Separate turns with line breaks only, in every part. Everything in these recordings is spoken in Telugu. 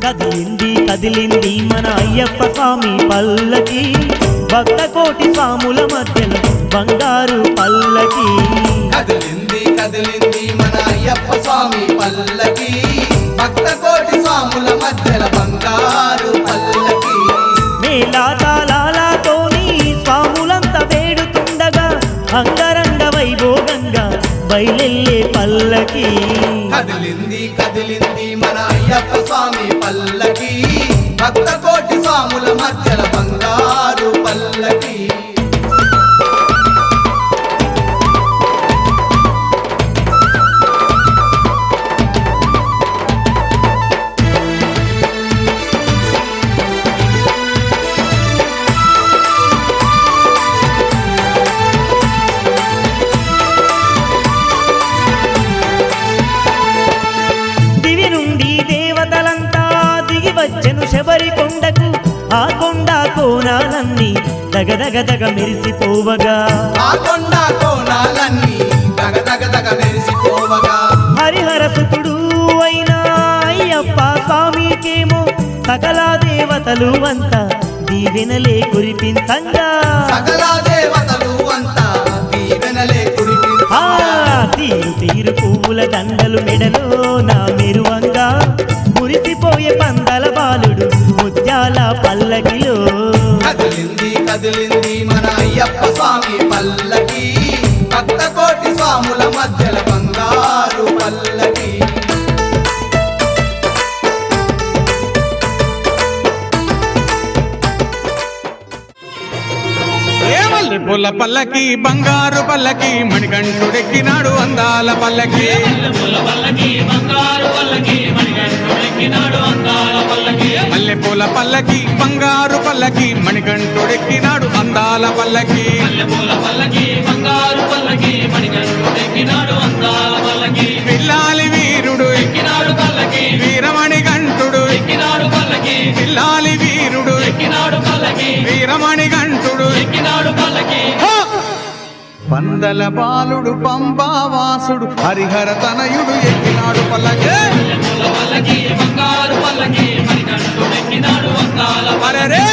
కదిలింది కదిలింది మన అయ్యప్ప స్వామి పల్లకి, భక్త కోటి స్వాముల మధ్యలో బంగారు పల్లకి.
కదిలింది కదిలింది మన అయ్యప్ప స్వామి పల్లకి, భక్త కోటి స్వాముల మధ్యల బంగారు పల్లకి.
మేళా తాళాలతోని స్వాములంతా వేడుతుండగా అంగరంగ వైభోగంగా బయలెల్లే పల్లకి.
కదిలింది కదిలింది మన అయ్యప్ప స్వామి పల్లకి, భక్త కోటి స్వాముల మధ్యల బంగారు పల్లకి.
వచ్చెను శబరి కొండకు, ఆ కొండ కోణాలన్నీ దగదగదగ మెరిసిపోవగా,
ఆ కొండ కోణాలన్నీ దగదగదగ మెరిసిపోవగా.
హరిహర సుతుడు అయిన అయ్యప్ప స్వామికేమో సకల దేవతలు అంతా దీవెనలే కురిపించంగా,
సకల దేవతలు అంతా దీవెనలే కురిపించంగా.
తీరు తీరు పువ్వుల దండలు మెడలో నా మెరువంగా, మురిసిపోయే పందల బాలుడు ముత్యాల పల్లకిలో.
కదిలింది కదిలింది మన అయ్యప్ప స్వామి పల్లకి, భక్త కోటి స్వాముల మధ్యల బంగారు పల్లకి.
పూల పల్లకి బంగారు పల్లకి, మణికంఠుడెక్కినాడు అందాల పల్లకి. మల్లె పూల పల్లకి బంగారు పల్లకి, మణికంఠుడెక్కినాడు అందాల పల్లకి. పిల్లాలి వీరుడు ఎక్కినాడు పల్లకి, వీరమణి కంఠుడు ఎక్కినాడు పల్లకి. పిల్లాలి వీరుడు ఎక్కినాడు పల్లకి, వీరమణి కంఠుడు ఎక్కినాడు పల్లకి. పందల బాలుడు పంబావాసుడు హరిహర తనయుడు ఎక్కినాడు పల్లకి. అరెరే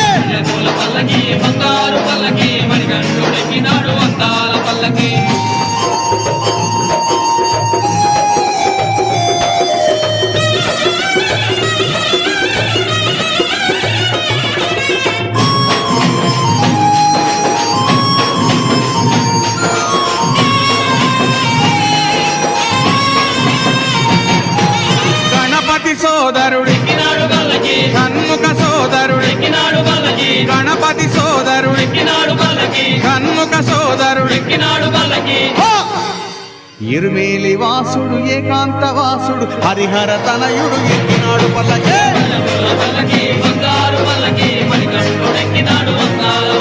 సోదరుడు కన్ముఖ సోదరుడు గణపతి సోదరుడు కన్ముఖ సోదరుడు ఇరుమేలి వాసుడు ఏకాంత వాసుడు హరిహర తనయుడు ఎక్కినాడు పల్లకి.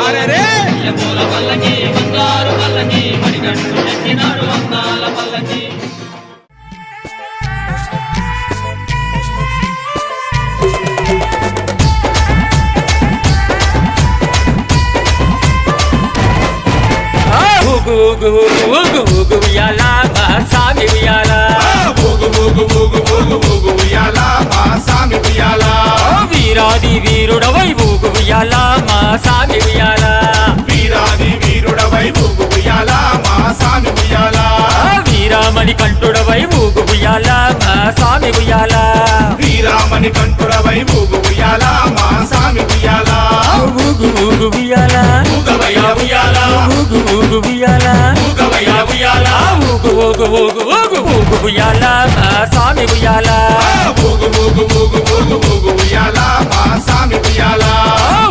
అరెరే
ఉయ్యాలా మా సామి ఉయ్యాలా,
మా సామి ఉయ్యాలా.
వీరాది వీరుడవై ఊగు ఉయ్యాలా మా సామి ఉయ్యాలా,
వీరాది వీరుడవై ఊగు ఉయ్యాలా మా సామి ఉయ్యాలా.
వీరామణి కంఠుడవై ఊగు ఉయ్యాలా మా సామి ఉయ్యాలా,
వీరామణి కంఠుడవై ఊగు ఉయ్యాలా మా సామి ఉయ్యాలా.
ఊగు ఊగు ఉయ్యాలా,
ఊగవయ్యా ఉయ్యాలా,
ఊగు ఊగు ఉయ్యాలా,
ఊగవయ్యా ఉయ్యాలా.
ఊగు ఊగు ఊగు ఊగు ఊగు ఉయ్యాలా మా సామి ఉయ్యాలా,
ఊగు ఊగు ఊగు ఊగు ఊగు ఉయ్యాలా మా సామి ఉయ్యాలా.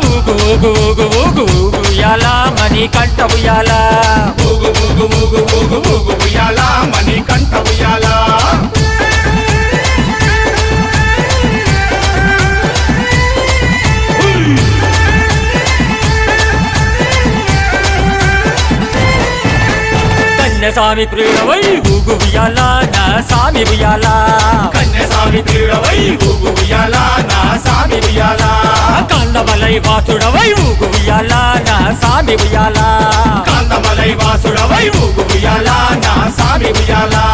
ఊగు ఊగు ఊగు ఊగు ఊగు ఉయ్యాలా మణి కంఠ ఉయ్యాలా,
ఊగు ఊగు ఊగు ఊగు ఊగు ఉయ్యాలా మణి కంఠ ఉయ్యాలా.
కన్యస్వామి ప్రియుడవై ఊగు ఉయ్యాలా నా సామి ఉయ్యాలా,
కన్యస్వామి ప్రియుడవై ఊగు ఉయ్యాలా నా సామి ఉయ్యాలా.
కాండమలై వాసుడవై ఊగు ఉయ్యాలా నా సామి ఉయ్యాలా,
కాంతమలై వాసుడవై ఊగు ఉయ్యాలా నా సామి ఉయ్యాలా.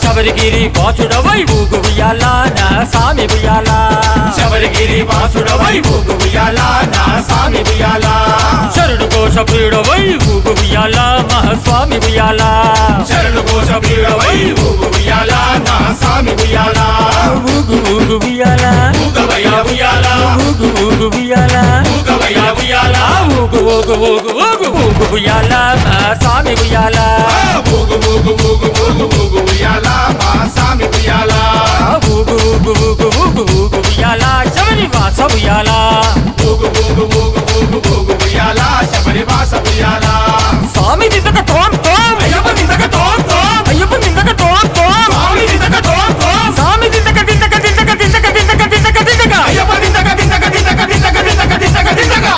శబరిగిరి వాసుడవై ఊగు ఉయ్యాలా నా సామి ఉయ్యాలా,
శబరి వై ఊగు ఉయ్యాల నా స్వామి ఉయ్యాల
శరణు కోశ ప్రియుడవై ఊగు ఉయ్యాల మహాస్వామి ఉయ్యాల
శరణు కోశ ప్రియుడవై ఊగు ఉయ్యాల నా స్వామి ఉయ్యాల
ఊగు ఊగు ఉయ్యాల
ఊగవయ్య ఉయ్యాల
ఊగు ఊగు ఉయ్యాల
ఊగవయ్య ఉయ్యాల
ఊగు ఊగు ఊగు ఊగు ఊగు ఉయ్యాల మహాస్వామి ఉయ్యాల
ఊగు ఊగు ఊగు ఊగు ఊగు ఉయ్యాల మా స్వామి ఉయ్యాల
ఊగు ఊగు ఊగు ఊగు ఊగు ఉయ్యాల శబరి వాస ఉయ్యాల
ఊగు ఊగు ఊగు ఊగు ఊగు ఉయ్యాల శబరి వాస ఉయ్యాల
స్వామి దిద్దక తోం తోం
అయ్యప్ప నిందక తోం తోం
అయ్యప్ప దిద్దక తోం తోం
స్వామి నిందక తోం తోం
స్వామి దిద్దక దిద్దక దిద్దక దిద్దక దిద్దక దిద్దక దిద్దక
అయ్యప్ప నిందక నిందక నిందక నిందక నిందక నిందక నిందక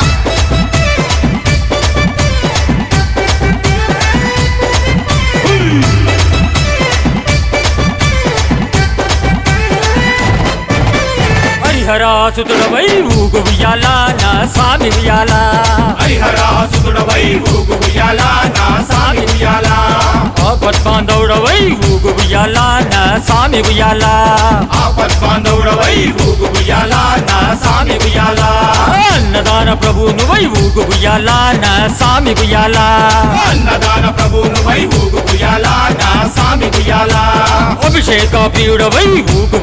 హరిహరాసుతుడవై ఊగు ఉయ్యాల నా స్వామి ఉయ్యాల
హరిహరాసుతుడవై ఊగు ఉయ్యాల నా స్వామి ఉయ్యాల
ఆపద్బాంధవుడవై ఊగు ఉయ్యాల నా స్వామి ఉయ్యాల
ఆపద్బాంధవుడవై ఊగు ఉయ్యాల నా స్వామి ఉయ్యాల
అన్నదాన ప్రభువునువై ఊగు ఉయ్యాల నా స్వామి ఉయ్యాల
అన్నదాన ప్రభువునువై ఊగు ఉయ్యాల నా స్వామి ఉయ్యాల
అభిషేక ప్రియుడవై ఊగు